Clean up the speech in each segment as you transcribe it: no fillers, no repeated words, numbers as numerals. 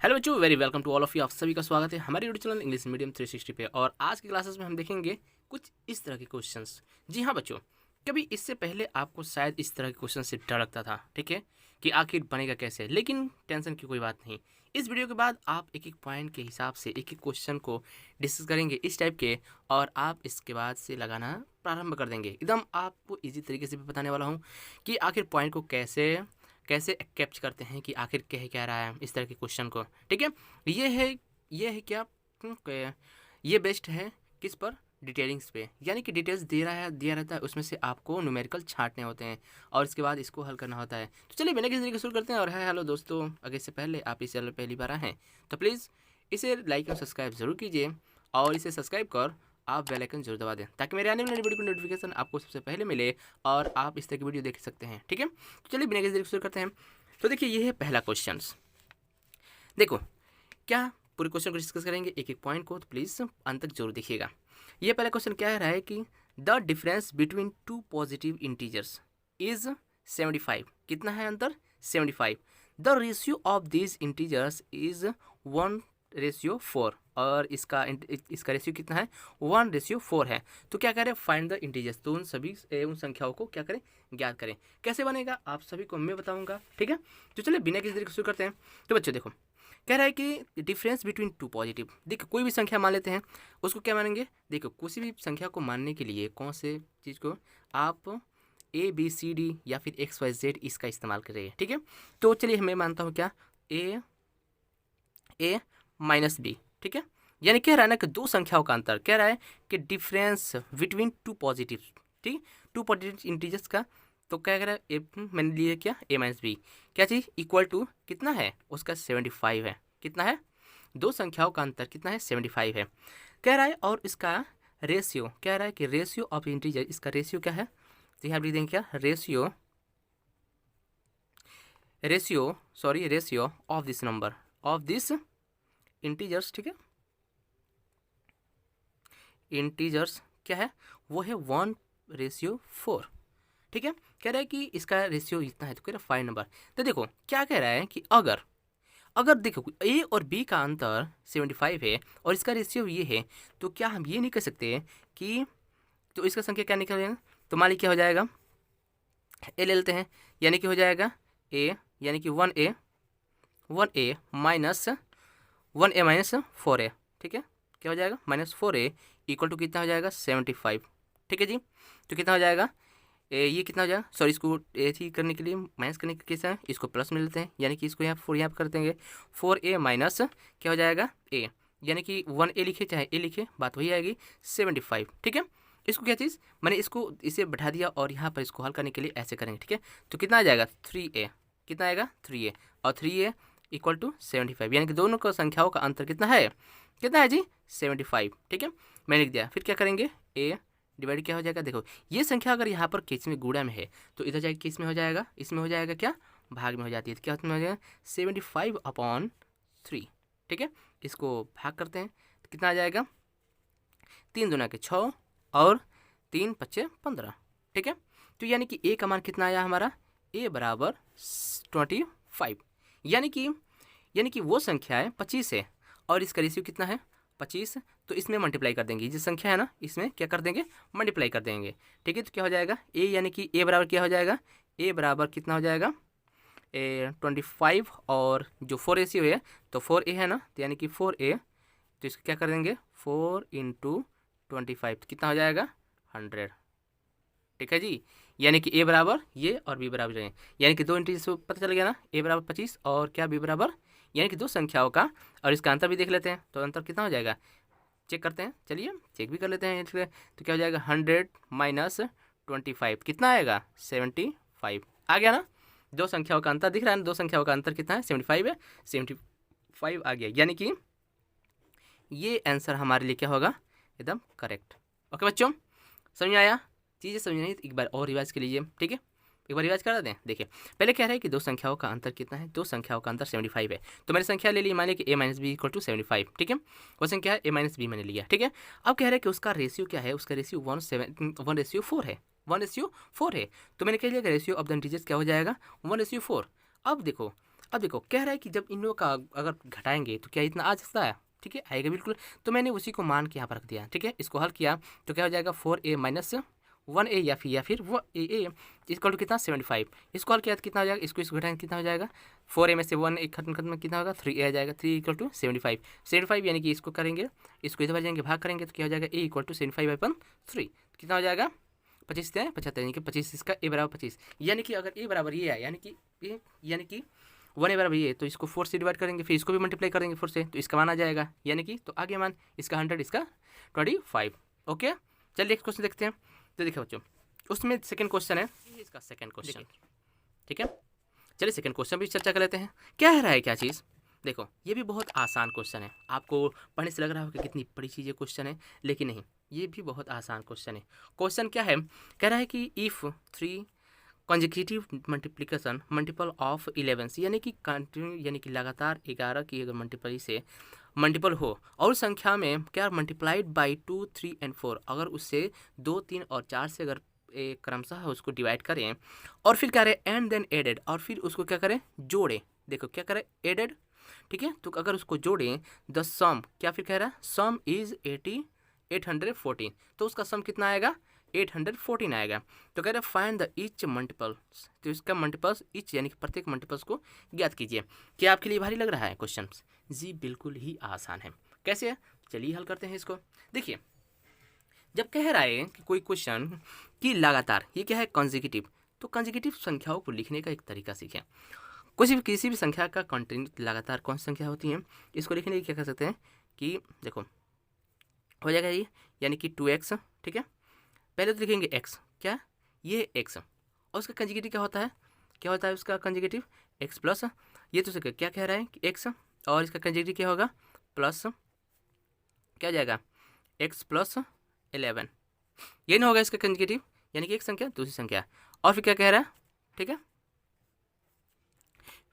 Hello बच्चों, very welcome to all of you. आप सभी का स्वागत है हमारे यूट्यूब चैनल इंग्लिश मीडियम 360 पे। और आज की क्लासेस में हम देखेंगे कुछ इस तरह के क्वेश्चंस। जी हाँ बच्चों, कभी इससे पहले आपको शायद इस तरह के क्वेश्चन से डर लगता था, ठीक है, कि आखिर बनेगा कैसे, लेकिन टेंशन की कोई बात नहीं। इस वीडियो के बाद आप एक एक पॉइंट के हिसाब से एक एक क्वेश्चन को डिस्कस करेंगे इस टाइप के, और आप इसके बाद से लगाना प्रारंभ कर देंगे। एकदम आपको ईजी तरीके से भी बताने वाला हूँ कि आखिर पॉइंट को कैसे कैसे कैप्च करते हैं, कि आखिर कह क्या रहा है इस तरह के क्वेश्चन को। ठीक है, ये है क्या, ये बेस्ट है किस पर, डिटेलिंग्स पे, यानी कि डिटेल्स दिया रहता है, उसमें से आपको न्यूमेरिकल छांटने होते हैं और इसके बाद इसको हल करना होता है। तो चलिए बिना किसी तरीके शुरू करते हैं। और हेलो दोस्तों, अगर इससे पहले आप इस चैनल पहली बार आए हैं तो प्लीज़ इसे लाइक और सब्सक्राइब जरूर कीजिए, और इसे सब्सक्राइब कर आप बेल आइकन जरूर दबा दें, ताकि मेरे आने वाली वीडियो की नोटिफिकेशन आपको सबसे पहले मिले और आप इस तरह की वीडियो देख सकते हैं। ठीक है, तो चलिए बिना किसी तरीके शुरू करते हैं। तो देखिए, ये है पहला क्वेश्चन। देखो, क्या पूरे क्वेश्चन को डिस्कस करेंगे एक एक पॉइंट को, तो प्लीज़ अंत तक जरूर देखिएगा। ये पहला क्वेश्चन क्या रहा है कि the difference between two positive integers is 75। कितना है अंतर? 75। The ratio of this integers is 1:4, और इसका रेशियो कितना है? 1:4 है। तो क्या करें, फाइंड द इंटीजर्स। तो उन संख्याओं को क्या करें, ज्ञात करें। कैसे बनेगा आप सभी को मैं बताऊंगा, ठीक है। तो चलिए बिना किसी तरीके शुरू करते हैं। तो बच्चों देखो, कह रहा है कि डिफरेंस बिटवीन टू पॉजिटिव। देखो, कोई भी संख्या मान लेते हैं, उसको क्या मानेंगे। देखो, किसी भी संख्या को मानने के लिए कौन से चीज़ को आप ABCD या फिर XYZ इसका इस्तेमाल करेंगे, ठीक है। तो चलिए मैं मानता हूँ क्या, A -B, ठीक है। यानी कह रहा है ना कि दो संख्याओं का अंतर, कह रहा है कि डिफरेंस बिटवीन टू पॉजिटिव, ठीक, टू पॉजिटिव इंटीजर्स का। तो क्या कह रहा है, मैंने लिया क्या, A-B, क्या चीज़ इक्वल टू कितना है उसका, 75 है। कितना है? दो संख्याओं का अंतर कितना है, 75 है, कह रहा है। और इसका रेशियो, कह रहा है कि रेशियो ऑफ इंटीजर, इसका रेशियो क्या है, तो यहाँ लिख देंगे क्या, ratio of this number, of this integers, ठीक है। इंटीजर्स क्या है, वो है 1:4, ठीक है। कह रहा है कि इसका रेशियो इतना है, तो कह रहा है 5 नंबर। तो देखो क्या कह रहा है कि अगर देखो A और B का अंतर 75 है और इसका रेशियो ये है, तो क्या हम ये नहीं कह सकते कि, तो इसका संख्या क्या निकलेगा। तो मान लीजिए क्या हो जाएगा, A ले लेते हैं, यानी कि हो जाएगा A, यानी कि 1A माइनस 4A, ठीक है। क्या हो जाएगा, -4A इक्वल टू कितना हो जाएगा, 75, ठीक है जी। तो कितना हो जाएगा, ये कितना हो जाएगा, सॉरी, इसको थी करने के लिए, माइनस करने के कैसे है, इसको प्लस में लेते हैं, यानी कि इसको यहाँ पर कर देंगे। 4A माइनस क्या हो जाएगा, A, यानी कि 1A लिखे चाहे A लिखे, बात वही आएगी, 75, ठीक है। इसको क्या चीज़, मैंने इसको इसे बैठा दिया और यहाँ पर इसको हल करने के लिए ऐसे करेंगे, ठीक है। तो कितना आ जाएगा, 3A, कितना आएगा, 3A, और 3A इक्वल टू 75, यानी कि दोनों का संख्याओं का अंतर कितना है जी, 75, ठीक है। मैंने लिख दिया। फिर क्या करेंगे, A डिवाइड क्या हो जाएगा, देखो ये संख्या अगर यहाँ पर किस में गुणा में है, तो इधर जाके किस में हो जाएगा, इसमें हो जाएगा क्या, भाग में हो जाती है। तो क्या हो जाएगा, 75/3, ठीक है। इसको भाग करते हैं तो कितना आ जाएगा, 3 दूना के 6 और 3 पच्चे 15, ठीक है। तो यानी कि A का मान कितना आया हमारा, A बराबर 25, यानी कि वो संख्या है 25 है, और इसका रेशियो कितना है, 25। तो इसमें मल्टीप्लाई कर देंगे, जो संख्या है ना इसमें क्या कर देंगे, मल्टीप्लाई कर देंगे, ठीक है। तो क्या हो जाएगा, A, यानी कि A बराबर क्या हो जाएगा, A बराबर कितना हो जाएगा, 25, और जो 4 रेशियो है तो 4A है ना, तो यानी कि 4A, तो इसको क्या कर देंगे, 4 × 25, तो कितना हो जाएगा, 100, ठीक है जी। यानी कि A बराबर ये और B बराबर है, यानी कि दो इंटीजर्स को पता चल गया ना, A बराबर 25 और क्या B बराबर, यानी कि दो संख्याओं का, और इसका अंतर भी देख लेते हैं। तो अंतर कितना हो जाएगा, चेक करते हैं, चलिए चेक भी कर लेते हैं इसलिए। तो क्या हो जाएगा, 100 - 25 कितना आएगा, 75 आ गया ना। दो संख्याओं का अंतर दिख रहा है ना, दो संख्याओं का अंतर कितना है, 75 है, 75 आ गया, यानी कि ये आंसर हमारे लिए क्या होगा, एकदम करेक्ट। ओके बच्चों, समझ में आया, चीज़ें समझ नहीं तो एक बार और रिवाइज कर लीजिए, ठीक है। एक बार रिवाइज करा दें। देखिए, पहले कह रहे हैं कि दो संख्याओं का अंतर कितना है, दो संख्याओं का अंतर 75 है। तो मैंने संख्या ले ली, मान लिया कि A - B = 75, ठीक है। वो संख्या है A - B मैंने लिया, ठीक है। अब कह रहे हैं कि उसका रेशियो क्या है, उसका रेशियो 1:4 है, 1:4 है। तो मैंने कह लिया कि रेशियो ऑफ द इंटीजर्स क्या हो जाएगा, 1:4। अब देखो, अब देखो कह रहा है कि जब इन लोगों का अगर घटाएंगे तो क्या इतना आ सकता है, ठीक है, आएगा बिल्कुल। तो मैंने उसी को मान के यहाँ पर रख दिया, ठीक है। इसको हल किया तो क्या हो जाएगा 4a माइनस 1a या फिर वो ए इक्वल टू कितना 75। इसको हल किया तो कितना हो जाएगा, इसको घटाएंगे कितना हो जाएगा, 4a में से 1 एक खत्म खत्म कितना होगा 3a आ जाएगा, 3 इक्वल टू 75 यानी कि इसको करेंगे, इसको इधर जाएंगे भाग करेंगे तो क्या हो जाएगा a इक्वल टू 75/3 कितना हो जाएगा 25 से 75 यानी कि 25 इसका a बराबर 25। यानी कि अगर a बराबर ये है यानी कि 1a बराबर ये, तो इसको 4 से डिवाइड करेंगे, फिर इसको भी मल्टीप्लाई करेंगे 4 से, तो इसका मान आ जाएगा यानी कि, तो आगे मान इसका 100 इसका 25। ओके चलिए नेक्स्ट क्वेश्चन देखते हैं। तो देखिए बच्चों उसमें सेकंड क्वेश्चन है, इसका सेकंड क्वेश्चन, ठीक है। चलिए सेकंड क्वेश्चन भी चर्चा कर लेते हैं। क्या है रहा है क्या चीज़, देखो ये भी बहुत आसान क्वेश्चन है, आपको पढ़ने से लग रहा होगा कि कितनी बड़ी चीज़ क्वेश्चन है, लेकिन नहीं, ये भी बहुत आसान क्वेश्चन है। क्वेश्चन क्या है, कह रहा है कि if 3 consecutive multiplication multiple of 11 यानी कि कंटिन्यू यानी कि लगातार 11 की अगर मल्टीपल से मल्टीपल हो और संख्या में क्या मल्टीप्लाइड बाई 2, 3 एंड 4, अगर उससे 2, 3 और 4 से अगर क्रमशः उसको डिवाइड करें और फिर क्या करें एंड देन एडेड, और फिर उसको क्या करें जोड़ें, देखो क्या करें एडेड, ठीक है। तो अगर उसको जोड़ें द सम, क्या फिर कह रहा है सम इज 814, तो उसका सम कितना आएगा 814 आएगा। तो कह रहे फाइंड द ईच मल्टीपल्स, तो इसका मल्टीपल्स ईच यानी कि प्रत्येक मल्टीपल्स को ज्ञात कीजिए। क्या आपके लिए भारी लग रहा है क्वेश्चन, जी बिल्कुल ही आसान है। कैसे है, चलिए हल करते हैं इसको। देखिए जब कह रहा है कि कोई क्वेश्चन कि लगातार, ये क्या है कंसेक्यूटिव, तो कंसेक्यूटिव संख्याओं को लिखने का एक तरीका सीखें। किसी भी संख्या का कंटिन्यू लगातार कौन सी संख्या होती है, इसको लिखने की क्या कर सकते हैं कि देखो हो जाएगा ये यानी कि 2x, ठीक है। पहले तो लिखेंगे x, क्या ये x, और उसका कंजुगेटिव क्या होता है उसका कंजुगेटिव x प्लस, ये तो क्या कह रहा है कि x और इसका कंजुगेटिव क्या होगा प्लस, क्या हो जाएगा x प्लस 11, ये ना होगा इसका कंजुगेटिव यानी कि एक संख्या दूसरी संख्या, और फिर क्या कह रहा है, ठीक है,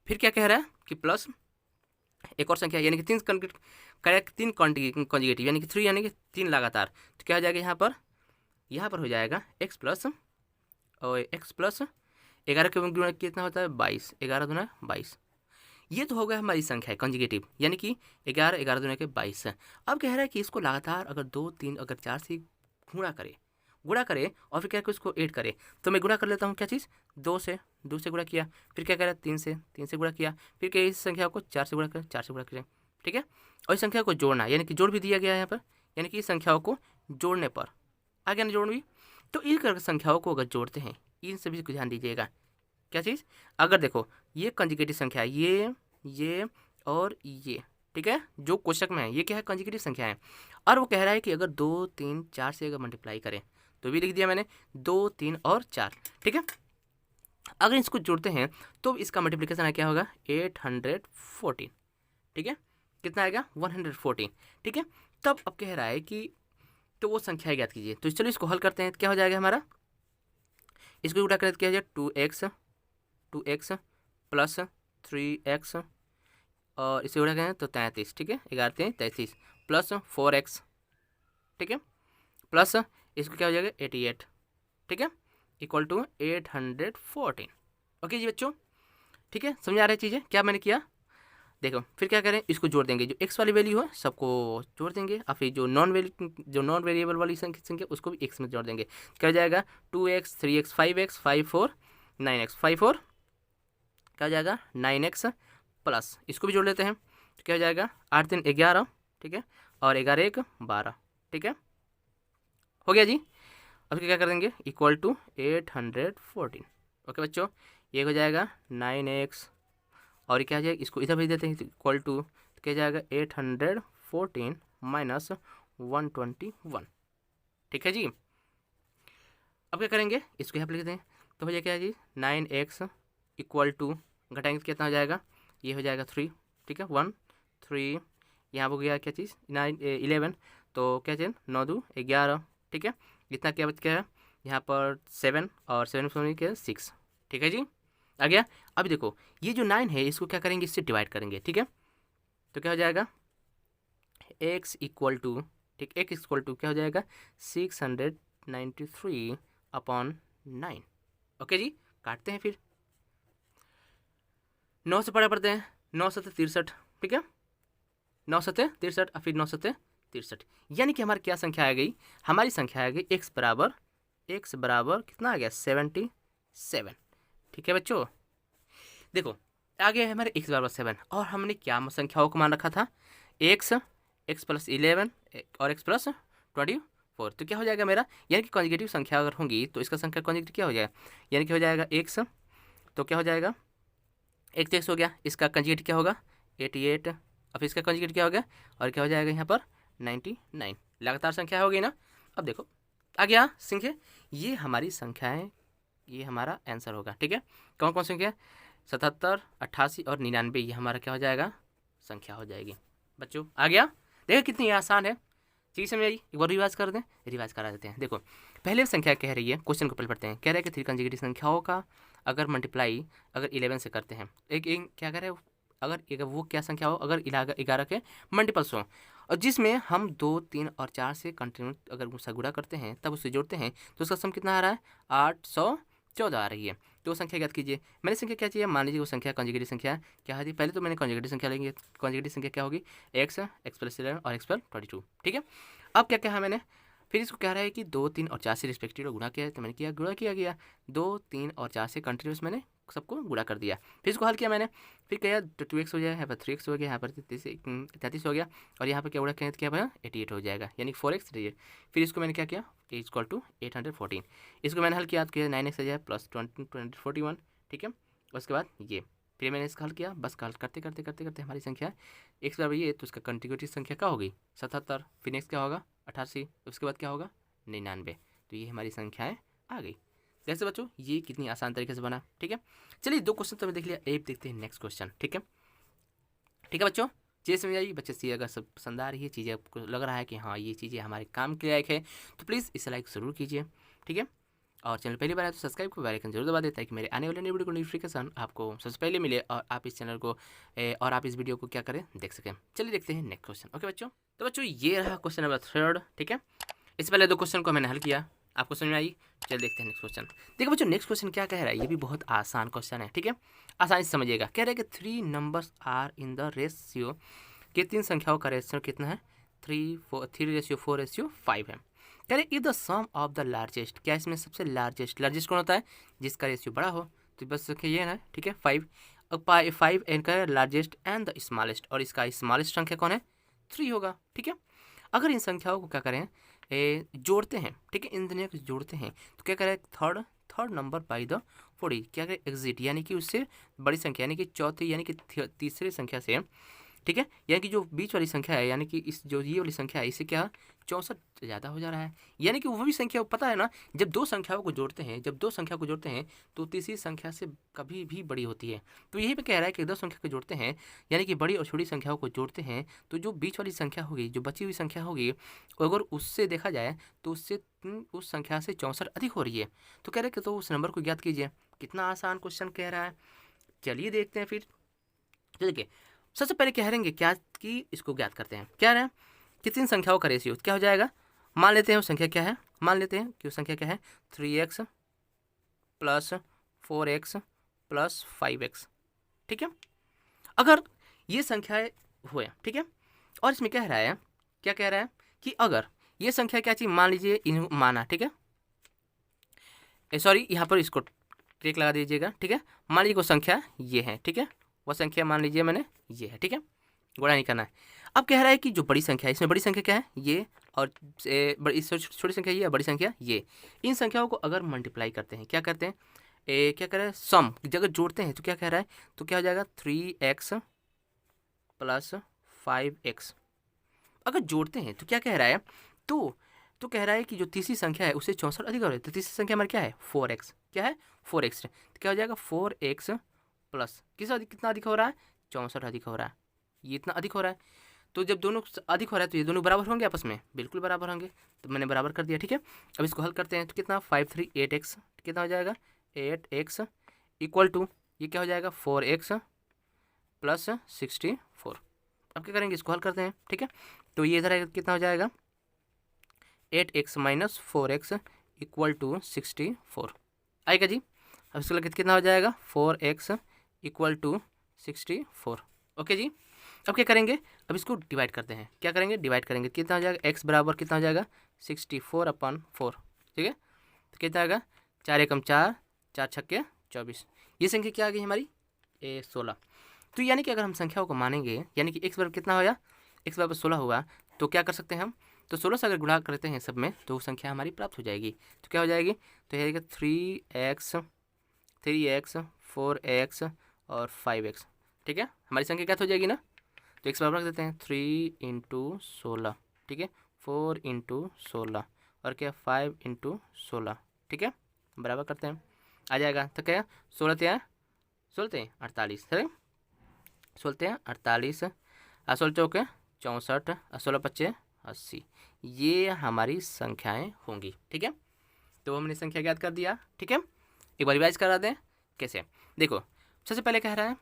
फिर क्या कह रहा है कि प्लस एक और संख्या यानी कि तीन कंजुगेटिव यानी कि 3 यानी कि 3 लगातार, तो क्या हो जाएगा यहाँ पर हो जाएगा x प्लस और x प्लस 11 के गुणा कितना होता है 22, 11 दूना 22, ये तो हो गया हमारी संख्या है कंजुगेटिव यानी कि 11 11 दूना के 22 है। अब कह रहा है कि इसको लगातार अगर 2 3 अगर 4 से गुणा करे और फिर क्या कि उसको ऐड करे, तो मैं गुणा कर लेता हूँ क्या चीज़ 2 से गुणा किया, फिर क्या कह रहा है 3 से गुणा किया, फिर क्या इस संख्या को 4 से गुणा करें, ठीक है। और इस संख्या को जोड़ना यानी कि जोड़ भी दिया गया है यहाँ पर, यानी कि इस संख्याओं को जोड़ने पर आ गया ना जोड़ भी, तो इन संख्याओं को अगर जोड़ते हैं इन सभी को ध्यान दीजिएगा क्या चीज़, अगर देखो ये कंजुगेटिव संख्या ये और ये, ठीक है, जो कोष्टक में है ये क्या है कंजुगेटिव संख्या है, और वो कह रहा है कि अगर 2 3 4 से अगर मल्टीप्लाई करें, तो भी लिख दिया मैंने 2 3 और 4, ठीक है। अगर इसको जोड़ते हैं तो इसका मल्टीप्लिकेशन क्या होगा 814, ठीक है, कितना आएगा 114, ठीक है। तब अब कह रहा है कि तो वो संख्या ज्ञात कीजिए, तो चलो इसको हल करते हैं, क्या हो जाएगा हमारा, इसको उल्टा करें तो क्या हो जाएगा 2x प्लस 3x और इसे उड़ा करें तो 33, ठीक है, 11 3 33 प्लस 4x, ठीक है, प्लस इसको क्या हो जाएगा 88, ठीक है, इक्वल टू 814। ओके जी बच्चों, ठीक है, समझ आ रही चीज़ें क्या मैंने किया, देखो फिर क्या करें इसको जोड़ देंगे, जो x वाली वैल्यू है सबको जोड़ देंगे और फिर जो नॉन वेरिएबल वाली संख्या उसको भी x में जोड़ देंगे, क्या हो जाएगा 2x 3x 5x 5 4 9x 5 4 क्या हो जाएगा 9x प्लस इसको भी जोड़ लेते हैं, तो क्या हो जाएगा 8 3 11, ठीक है, और 11 1 12, ठीक है, हो गया जी। अब क्या कर देंगे इक्वल टू 814। ओके बच्चों, ये हो जाएगा 9x और क्या हो जाएगा इसको इधर भेज देते हैं इक्वल टू, तो क्या जाएगा 814 माइनस 121, ठीक है जी। अब क्या करेंगे इसको यहाँ पर लिख देते हैं, तो हो जाएगा क्या जी 9x इक्वल टू घटाएंगे तो कितना हो जाएगा, ये हो जाएगा 3, ठीक है 1 3, यहाँ हो गया क्या चीज़ 9 11, तो क्या चीज़ 9 2 11, ठीक है, इतना क्या बच गया यहाँ पर 7 और 7 के 6, ठीक है जी आ गया। अभी देखो ये जो 9 है इसको क्या करेंगे इससे डिवाइड करेंगे, ठीक है, तो क्या हो जाएगा x इक्वल टू, ठीक x इक्वल टू क्या हो जाएगा 693/9। ओके जी, काटते हैं फिर 9 से पढ़े पढ़ते हैं, 9 सत्ते 63, ठीक है, 9 सत्ते 63 और फिर 9 सत्ते 63, यानी कि हमारी क्या संख्या आ गई, हमारी संख्या आ गई x बराबर कितना आ गया 77, ठीक है बच्चों। देखो आ गया है हमारे x बराबर 7 और हमने क्या संख्याओं को मान रखा था, x प्लस 11 और x प्लस 24, तो क्या हो जाएगा मेरा, यानी कि कॉन्जिगेटिव संख्या अगर होंगी तो इसका संख्या कॉन्जिगेटिव क्या हो जाएगा, यानी कि हो जाएगा x, तो क्या हो जाएगा x हो गया, इसका कॉन्जिगेटिव क्या होगा 88, अब इसका कॉन्जिगेटिव क्या हो गया और क्या हो जाएगा यहाँ पर 99, लगातार संख्या हो गई ना। अब देखो आ गया संख्या, ये हमारी संख्या है, ये हमारा आंसर होगा, ठीक है। कौन कौन संख्या 77, 88 और 99, ये हमारा क्या हो जाएगा संख्या हो जाएगी बच्चों। आ गया, देखो कितनी आसान है, चीज़ समझ आई। एक बार रिवाइज कर दें, रिवाइज करा देते हैं। देखो पहले संख्या कह रही है, क्वेश्चन को पहले पढ़ते हैं, कह रहा है कि 3 कंजिगेटिव संख्याओं का अगर मल्टीप्लाई अगर 11 से करते हैं, एक क्या कह रहे हैं, अगर वो क्या संख्या हो अगर 11 के मल्टीपल्स हो और जिसमें हम 2, 3 और 4 से कंटिन्यू अगर उसका गुणा करते हैं तब उससे जोड़ते हैं तो उसका सम कितना आ रहा है 814 आ रही है। तो संख्या ज्ञात कीजिए। मैंने संख्या क्या चाहिए, मान लीजिए वो संख्या कंजुगेटिव संख्या क्या है, पहले तो मैंने कंजुगेटिव संख्या लेंगे, कंजुगेटिव संख्या क्या होगी x प्लस 11 और x प्लस 22, ठीक है। अब क्या कहा मैंने, फिर इसको कह रहा है कि 2, 3 और 4 से रिस्पेक्टिव गुणा किया है, तो मैंने किया गुणा किया गया 2, 3 और 4 से कंटिन्यूस मैंने सबको गुणा कर दिया, फिर इसको हल किया मैंने, फिर क्या 2x हो जाएगा, यहाँ पर 3x हो गया, यहाँ पर 33 हो गया और यहाँ पर क्या गुणा किया क्या भाई 88 हो जाएगा, यानी 4x रही है। फिर इसको मैंने क्या किया इक्वल टू 814, इसको मैंने हल किया तो किया 9x आ जाए प्लस 41, ठीक है। उसके बाद ये फिर मैंने इसका हल किया, बस हल करते करते करते करते हमारी संख्या x बराबर ये, तो उसका कंटिग्यूटिव संख्या क्या होगी 77, फिर नेक्स्ट क्या होगा 88, उसके बाद क्या होगा 99, तो ये हमारी संख्याएं आ गई। जैसे बच्चों ये कितनी आसान तरीके से बना, ठीक है। चलिए 2 क्वेश्चन तो मैं देख लिया, एक देखते हैं नेक्स्ट क्वेश्चन, ठीक है। ठीक है बच्चों, चीज़ समझ आई, बच्चे सी अगर सब पसंद आ रही है चीज़ें, आपको लग रहा है कि हाँ ये चीज़ें हमारे काम के लायक है तो प्लीज़ इसे लाइक ज़रूर कीजिए, ठीक है। और चैनल पहली बार है तो सब्सक्राइब को बेल आइकन जरूर दबा दें ताकि मेरे आने वाले नई वीडियो को नोटिफिकेशन आपको सबसे पहले मिले और आप इस चैनल को और आप इस वीडियो को क्या करें देख सकें। चलिए देखते हैं नेक्स्ट क्वेश्चन, ओके बच्चों। तो बच्चों ये रहा क्वेश्चन नंबर 3, ठीक है। इससे पहले 2 क्वेश्चन को मैंने हल किया, आपको समझ में आई। चलिए देखते हैं नेक्स्ट क्वेश्चन। देखो बच्चों नेक्स्ट क्वेश्चन क्या कह रहा है, ये भी बहुत आसान क्वेश्चन है, ठीक है, आसानी से समझिएगा। कह रहा है कि 3 numbers are in the ratio, कि 3 संख्याओं का रेशियो कितना है 3:4:5 है। कह रहे if the sum of the largest, क्या इसमें सबसे लार्जेस्ट कौन होता है जिसका रेशियो बड़ा हो, तो बस संख्या ये है, ठीक है 5। अब 5 इनका लार्जेस्ट एंड द स्मॉलेस्ट, और इसका स्मॉलेस्ट संख्या कौन है 3 होगा, ठीक है। अगर इन संख्याओं को क्या करें जोड़ते हैं, ठीक है, इन दोनों को जोड़ते हैं तो क्या करें थर्ड नंबर बाई द 40, क्या करें एग्जिट, यानी कि उससे बड़ी संख्या यानी कि चौथी यानी कि तीसरी संख्या से, ठीक है, यानी कि जो बीच वाली संख्या है यानी कि इस जो ये वाली संख्या है इससे क्या 64 ज़्यादा हो जा रहा है, यानी कि वो भी संख्या पता है ना, जब 2 संख्याओं को जोड़ते हैं तो तीसरी संख्या से कभी भी बड़ी होती है। तो यही पे कह रहा है कि 2 संख्या को जोड़ते हैं यानी कि बड़ी और छोटी संख्याओं को जोड़ते हैं तो जो बीच वाली संख्या होगी, जो बची हुई संख्या होगी, अगर उससे देखा जाए तो उससे उस संख्या से 64 अधिक हो रही है। तो कह रहे कि तो उस नंबर को ज्ञात कीजिए। कितना आसान क्वेश्चन कह रहा है, चलिए देखते हैं फिर। तो देखिए सबसे पहले कह रहेंगे क्या कि इसको ज्ञात करते हैं, क्या है कि 3 संख्याओं का रेशियो क्या हो जाएगा, मान लेते हैं वो संख्या क्या है, मान लेते हैं कि वो संख्या क्या है 3x plus 4x plus 5x, ठीक है। अगर ये संख्याएं हुए, ठीक है, और इसमें कह रहा है क्या कह रहा है कि अगर ये संख्या क्या चीज़ मान लीजिए इन माना, ठीक है, सॉरी यहाँ पर इसको ट्रिक लगा दीजिएगा, ठीक है। मान लीजिए वो संख्या ये है, ठीक है, वो संख्या मान लीजिए मैंने ये है, ठीक है, गुणा नहीं करना है। अब कह रहा है कि जो बड़ी संख्या है, इसमें बड़ी संख्या क्या है ये, और बड़ी छोटी संख्या ये, बड़ी संख्या ये, इन संख्याओं को अगर मल्टीप्लाई करते हैं, क्या करते हैं क्या कर रहे हैं सम, जगह जोड़ते हैं तो क्या कह रहा है, तो क्या हो जाएगा 3x प्लस 5x। अगर जोड़ते हैं तो क्या कह रहा है, तो कह रहा है कि जो तीसरी संख्या है उससे 64 अधिक हो रहा है, तो तीसरी संख्या हमारी क्या है 4x, क्या है 4x, तो क्या हो जाएगा 4x प्लस कितना अधिक हो रहा है 64 अधिक हो रहा है, ये इतना अधिक हो रहा है। तो जब दोनों अधिक हो रहा है तो ये दोनों बराबर होंगे आपस में, बिल्कुल बराबर होंगे, तो मैंने बराबर कर दिया, ठीक है। अब इसको हल करते हैं तो कितना 5 3 8x, कितना हो जाएगा 8x इक्वल टू ये क्या हो जाएगा 4x प्लस 64। अब क्या करेंगे इसको हल करते हैं, ठीक है। तो ये इधर कितना हो जाएगा 8x minus 4x equal to 64 आएगा जी। अब इसको कितना हो जाएगा 4x इक्वल टू 64। ओके जी। अब क्या करेंगे, अब इसको डिवाइड करते हैं। क्या करेंगे, डिवाइड करेंगे। कितना हो जाएगा, x बराबर कितना हो जाएगा 64/4। ठीक है, तो कितना आएगा 4 एकम 4, 4 छक्के 24। ये संख्या क्या आ गई हमारी 16। तो यानी कि अगर हम संख्याओं को मानेंगे, यानी कि x बराबर कितना होगा, x बराबर 16 होगा, तो क्या कर सकते हैं हम, तो 16 से अगर गुणा करते हैं सब में तो वो संख्या हमारी प्राप्त हो जाएगी। तो क्या हो जाएगी, तो यह 3x 4x और 5x। ठीक है, हमारी संख्या क्या हो जाएगी ना, तो x बराबर रख देते हैं 3 × 16। ठीक है, 4 × 16 और क्या 5 × 16। ठीक है, बराबर करते हैं, आ जाएगा। तो क्या 16 48, है 16 48, 16 चौके 64, 16 पच्चे 80। ये हमारी संख्याएं होंगी। ठीक है, तो हमने संख्या ज्ञात कर दिया। ठीक है, एक बार रिवाइज करा दें कैसे। देखो, सबसे पहले कह रहा है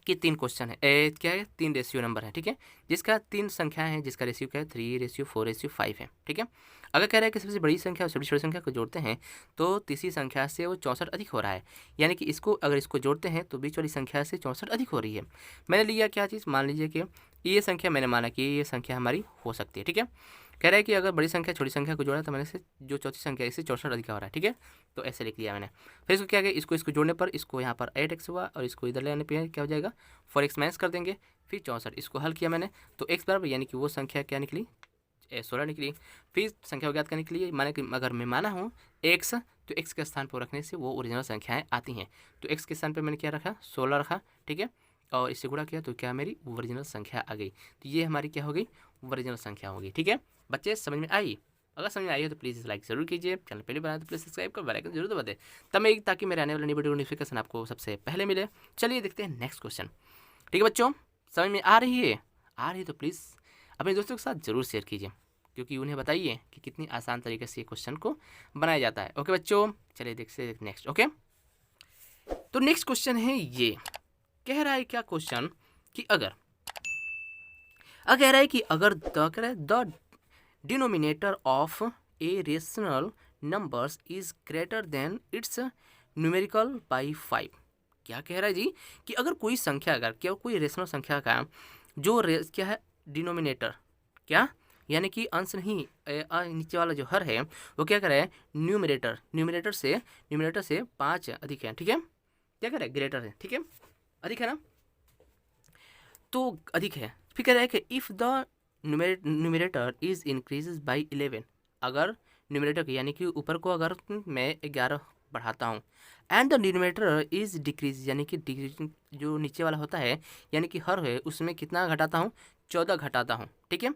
कि 3 क्वेश्चन है, क्या है 3 रेशियो नंबर है। ठीक है, जिसका 3 संख्या है, जिसका रेशियो क्या है 3:4:5 है। ठीक है, अगर कह रहा है कि सबसे बड़ी संख्या और सबसे छोटी संख्या को जोड़ते हैं तो तीसरी संख्या से वो 64 अधिक हो रहा है, यानी कि इसको अगर इसको जोड़ते हैं तो बीच वाली संख्या से 64 अधिक हो रही है। मैंने लिया क्या चीज़, मान लीजिए कि ये संख्या मैंने माना कि ये संख्या हमारी हो सकती है। ठीक है, कह रहा है कि अगर बड़ी संख्या छोटी संख्या को जोड़ा तो मैंने से जो चौथी संख्या है इससे 64 अधिक हो रहा है। ठीक है, तो ऐसे लिख लिया मैंने। फिर इसको क्या किया, इसको जोड़ने पर इसको यहाँ पर 8x हुआ और इसको इधर ले आने पर क्या हो जाएगा 4x माइनस कर देंगे, फिर 64। इसको हल किया मैंने तो x बराबर यानी कि वो संख्या क्या निकली 16 निकली। फिर संख्या को ज्ञात करने के लिए माने कि अगर मैं माना हूँ x, तो x के स्थान पर रखने से वो ओरिजिनल संख्याएं आती हैं। तो x के स्थान पर मैंने क्या रखा 16 रखा। ठीक है, और इससे गुणा किया तो क्या मेरी ओरिजिनल संख्या आ गई। तो ये हमारी क्या हो गई ओरिजिनल संख्या होगी। ठीक है बच्चे, समझ में आई? अगर समझ में आई हो तो प्लीज़ लाइक ज़रूर कीजिए, चैनल पहले बनाए तो प्लीज़ सब्सक्राइब कर बेल आइकन जरूर दबा दें तब मैं, ताकि मेरे आने वाले वीडियो नोटिफिकेशन आपको सबसे पहले मिले। चलिए देखते हैं नेक्स्ट क्वेश्चन। ठीक है बच्चों, समझ में आ रही है? आ रही है तो प्लीज़ अपने दोस्तों के साथ ज़रूर शेयर कीजिए, क्योंकि उन्हें बताइए कि कितनी आसान तरीके से ये क्वेश्चन को बनाया जाता है। ओके बच्चों, चलिए देखते हैं नेक्स्ट। ओके, तो नेक्स्ट क्वेश्चन है ये, कह रहा है क्या क्वेश्चन कि अगर कह रहा है कि अगर the denominator of a rational numbers is greater than it's numerical by 5। क्या कह रहा है जी कि अगर कोई संख्या, अगर क्या कोई रेशनल संख्या का जो क्या है डिनोमिनेटर, क्या यानी कि अंश नहीं, नीचे वाला जो हर है वो क्या कर रहा है न्यूमरेटर से 5 अधिक है। ठीक है, क्या कह रहा है ग्रेटर है। ठीक है, अधिक है ना, तो अधिक है। फिर कह रहा है कि if the numerator is increases by 11, अगर न्यूमरेटर यानी कि ऊपर को अगर मैं 11 बढ़ाता हूँ, and the denominator is decrease, यानी कि जो नीचे वाला होता है यानी कि हर है उसमें कितना घटाता हूँ 14 घटाता हूँ। ठीक है,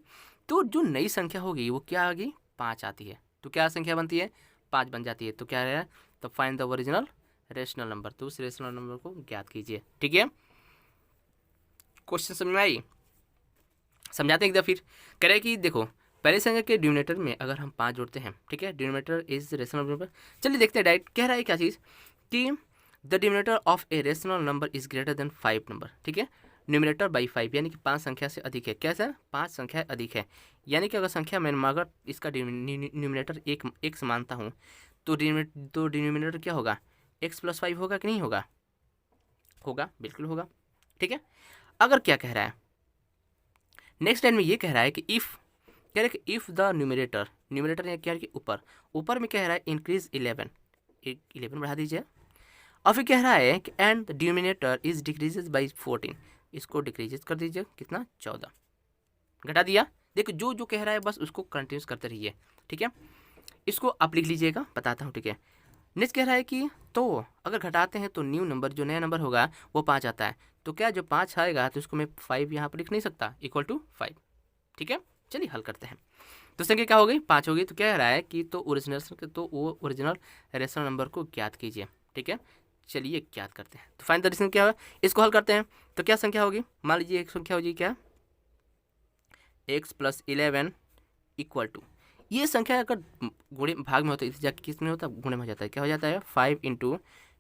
तो जो नई संख्या होगी वो क्या आ गई 5 आती है। तो क्या संख्या बनती है 5 बन जाती है। तो क्या है, तो find the original rational number, तो उस रेशनल नंबर को ज्ञात कीजिए। ठीक है, क्वेश्चन समझ में आई? समझाते हैं एक दफ़ा फिर। कह रहे हैं कि देखो पहले संख्या के डिनोमिनेटर में अगर हम 5 जोड़ते हैं, ठीक है, डिनोमिनेटर इज रेशनल नंबर। चलिए देखते हैं डायरेक्ट कह रहा है क्या चीज़ कि the denominator of a rational number is greater than 5 number. ठीक है, न्यूमिनेटर बाई 5 यानी कि 5 संख्या से अधिक है। कैसा 5 संख्या अधिक है, यानी कि अगर संख्या मैं अगर इसका न्यूमिनेटर एक मानता हूँ तो डिनोमिनेटर क्या होगा x + 5 होगा कि नहीं होगा? होगा, बिल्कुल होगा। ठीक है, अगर क्या कह रहा है नेक्स्ट लाइन में, ये कह रहा है कि इफ़, कह रहा है कि इफ़ द न्यूमिनेटर या क्या है कि ऊपर में कह रहा है इंक्रीज 11 बढ़ा दीजिए, और फिर कह रहा है कि and the denominator is decreases by 14, इसको डिक्रीजेज कर दीजिए कितना 14 घटा दिया। देखो जो जो कह रहा है बस उसको कंटिन्यूस करते रहिए। ठीक है, इसको आप लिख लीजिएगा, बताता हूँ। ठीक है, नेक्स्ट कह रहा है कि तो अगर घटाते हैं तो न्यू नंबर जो नया नंबर होगा वो 5 आता है। तो क्या जो 5 आएगा तो इसको मैं 5 यहाँ पर लिख नहीं सकता, इक्वल टू 5। ठीक है, चलिए हल करते हैं। तो संख्या क्या हो गई 5 हो गई। तो क्या कह रहा है कि तो ओरिजिनल रेशनल नंबर को ज्ञात कीजिए। ठीक है, चलिए ज्ञात करते हैं। तो फाइंड द रेशनल क्या होगा, इसको हल करते हैं। तो क्या संख्या होगी, मान लीजिए एक संख्या होगी क्या x + 11 इक्वल टू, ये संख्या अगर गुणे भाग में होता है जाके किस में होता है गुणे में हो जाता है, क्या हो जाता है 5 ×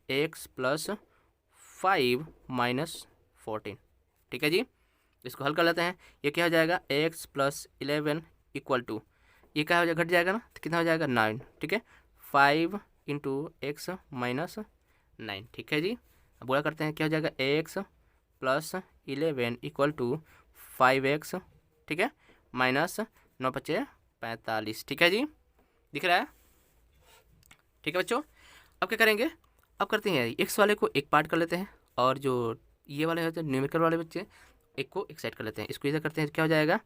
x + 5 - 14। ठीक है जी, इसको हल कर लेते हैं। ये क्या हो जाएगा x + 11 इक्वल टू, ये क्या हो जाएगा घट जाएगा ना, तो कितना हो जाएगा 9। ठीक है, 5 × x - 9। ठीक है जी, अब बुरा करते हैं, क्या हो जाएगा x plus 11 equal to 5x, ठीक है, माइनस 9 × 45, ठीक है जी, दिख रहा है, ठीक है बच्चों। अब क्या करेंगे, अब करते हैं एक्स वाले को एक पार्ट कर लेते हैं और जो ये वाले होते हैं न्यूमेरिकल वाले बच्चे एक को एक साइड कर लेते हैं। इसको इधर करते हैं, क्या हो जाएगा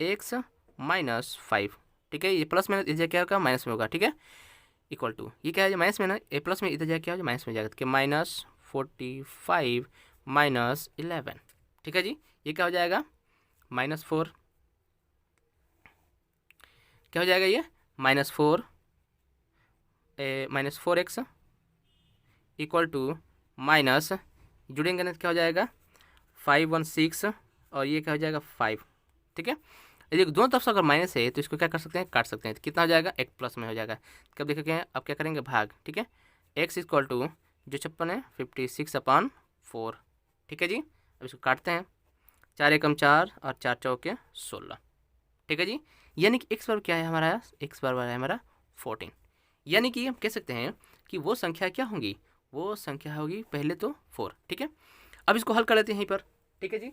x माइनस 5, ठीक है, ये प्लस में इधर क्या होगा माइनस में होगा, ठीक है, इक्वल टू ये क्या है माइनस में ना, ए प्लस में इधर जाए क्या हो माइनस में जाएगा, कि माइनस 45 माइनस 11, ठीक है जी, ये क्या हो जाएगा -4, क्या हो जाएगा ये -4x इक्वल टू माइनस, जुड़ेंगे ना क्या हो जाएगा 516 और ये क्या हो जाएगा 5, ठीक है। यदि दोनों तरफ से अगर माइनस है तो इसको क्या कर सकते हैं, काट सकते हैं, तो कितना हो जाएगा एक प्लस में हो जाएगा। कब देखेंगे, अब क्या करेंगे भाग, ठीक है, x इक्वल टू जो 56 है 56/4, ठीक है जी। अब इसको काटते हैं, 4 एकम 4 और 4 चौके 16, ठीक है जी। यानी कि x बराबर क्या है हमारा, x बराबर है हमारा 14, यानी कि हम कह सकते हैं कि वो संख्या क्या होंगी, वो संख्या होगी पहले तो 4, ठीक है। अब इसको हल कर लेते हैं यहीं पर, ठीक है जी।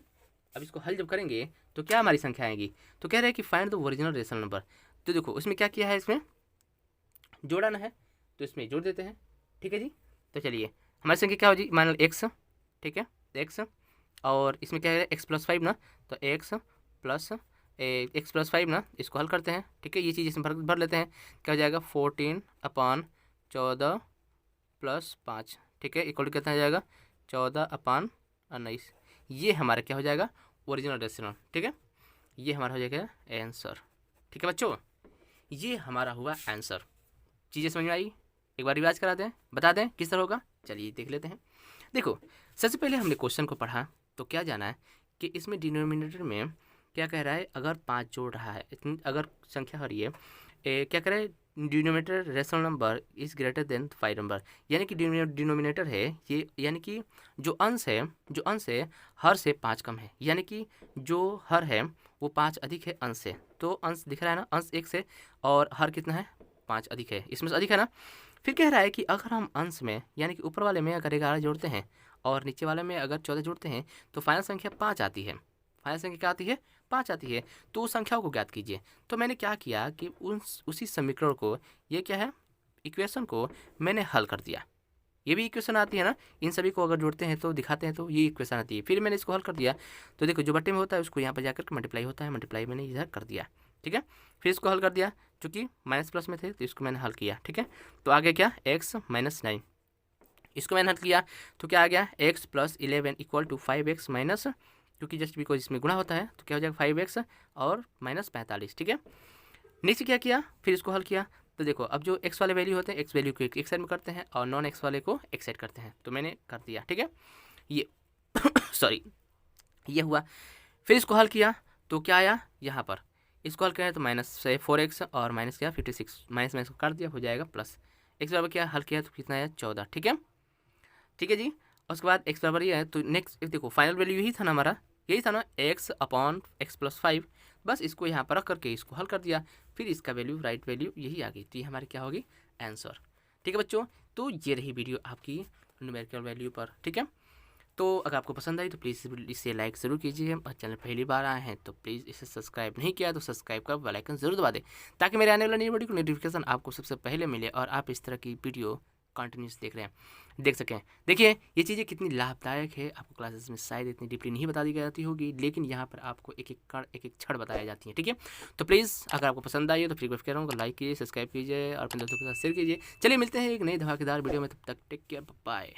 अब इसको हल जब करेंगे तो क्या हमारी संख्या आएगी, तो कह रहे हैं कि find the original rational number. तो देखो उसमें क्या किया है, इसमें जोड़ना है तो इसमें जोड़ देते हैं, ठीक है जी। तो चलिए हमारी संख्या क्या होगी, मान लो x, ठीक है, x और इसमें क्या है x+5 ना, तो x + 5 ना, इसको हल करते हैं, ठीक है, ये चीज़ इसमें भर लेते हैं, क्या हो जाएगा 14/14 + 5, ठीक है, इक्वल कितना हो जाएगा 14/19, ये हमारा क्या हो जाएगा ओरिजिनल रेशनल, ठीक है, ये हमारा हो जाएगा आंसर, ठीक है बच्चों, ये हमारा हुआ आंसर। चीज़ें समझ में आई, एक बार रिवाइज करा दें, बता दें किस तरह होगा, चलिए देख लेते हैं। देखो सबसे पहले हमने क्वेश्चन को पढ़ा तो क्या जाना है कि इसमें डिनोमिनेटर में क्या कह रहा है, अगर 5 जोड़ रहा है, इतनी अगर संख्या हो रही है, क्या कह रहा है denominator rational number is greater than 5 number, यानी कि डिनोमिनेटर है ये, यानी कि जो अंश है हर से 5 कम है, यानी कि जो हर है वो 5 अधिक है अंश से, तो अंश दिख रहा है ना, अंश 1 से और हर कितना है 5 अधिक है, इसमें से अधिक है ना। फिर कह रहा है कि अगर हम अंश में यानी कि ऊपर वाले में अगर 11 जोड़ते हैं और नीचे वाले में अगर 14 जोड़ते हैं तो फाइनल संख्या 5 आती है, फाइनल संख्या क्या आती है 5 आती है, तो उस संख्याओं को ज्ञात कीजिए। तो मैंने क्या किया कि उसी समीकरण को, ये क्या है इक्वेशन को मैंने हल कर दिया, ये भी इक्वेशन आती है ना, इन सभी को अगर जोड़ते हैं तो दिखाते हैं तो ये इक्वेशन आती है, फिर मैंने इसको हल कर दिया, तो देखो जो बट्टे में होता है उसको यहाँ पर जाकर मल्टीप्लाई होता है, मल्टीप्लाई मैंने इधर कर दिया, ठीक है, फिर इसको हल कर दिया, चूँकि माइनस प्लस में थे तो इसको मैंने हल किया, ठीक है। तो आगे क्या x - 9, इसको मैंने हल किया तो क्या आ गया x + 11 equal to 5x minus, क्योंकि जस्ट बिकॉज इसमें गुणा होता है तो क्या हो जाएगा 5x और -45, ठीक है। नेक्स्ट क्या किया, फिर इसको हल किया, तो देखो अब जो x वाले वैल्यू होते हैं x वैल्यू को एक साइड में करते हैं और नॉन x वाले को एक साइड करते हैं, तो मैंने कर दिया, ठीक है, ये सॉरी ये हुआ। फिर इसको हल किया तो क्या आया, यहाँ पर इसको हल करें तो -4x और माइनस क्या 56, माइनस में इसको काट दिया, हो जाएगा प्लस, x बराबर क्या हल किया तो कितना आया 14, ठीक है, ठीक है जी। उसके बाद x बराबर ये है, तो नेक्स्ट देखो फाइनल वैल्यू यही था ना हमारा, यही था ना x/x+5, बस इसको यहाँ पर रख करके इसको हल कर दिया, फिर इसका वैल्यू राइट वैल्यू यही आ गई, तो ये हमारी क्या होगी आंसर, ठीक है बच्चों। तो ये रही वीडियो आपकी न्यूमेरिकल वैल्यू पर, ठीक है। तो अगर आपको पसंद आई तो प्लीज़ इसे लाइक ज़रूर कीजिए, और चैनल पहली बार आए हैं तो प्लीज़ इसे सब्सक्राइब नहीं किया तो सब्सक्राइब कर बेल आइकन ज़रूर दबा दें, ताकि मेरे आने वाला नई वीडियो की नोटिफिकेशन आपको सबसे पहले मिले और आप इस तरह की वीडियो कंटिन्यूस देख सकें। देखिए ये चीज़ें कितनी लाभदायक है, आपको क्लासेस में शायद इतनी डीपली नहीं बता दी जाती होगी, लेकिन यहाँ पर आपको एक एक कण एक एक क्षण बताई जाती है, ठीक है। तो प्लीज़ अगर आपको पसंद आई है तो फ्रीक्वेंट कह रहा हूँ लाइक कीजिए, सब्सक्राइब कीजिए और अपने दोस्तों के साथ शेयर कीजिए। चलिए मिलते हैं एक नई धमाकेदार वीडियो में, तब तक टेक केयर, बाय।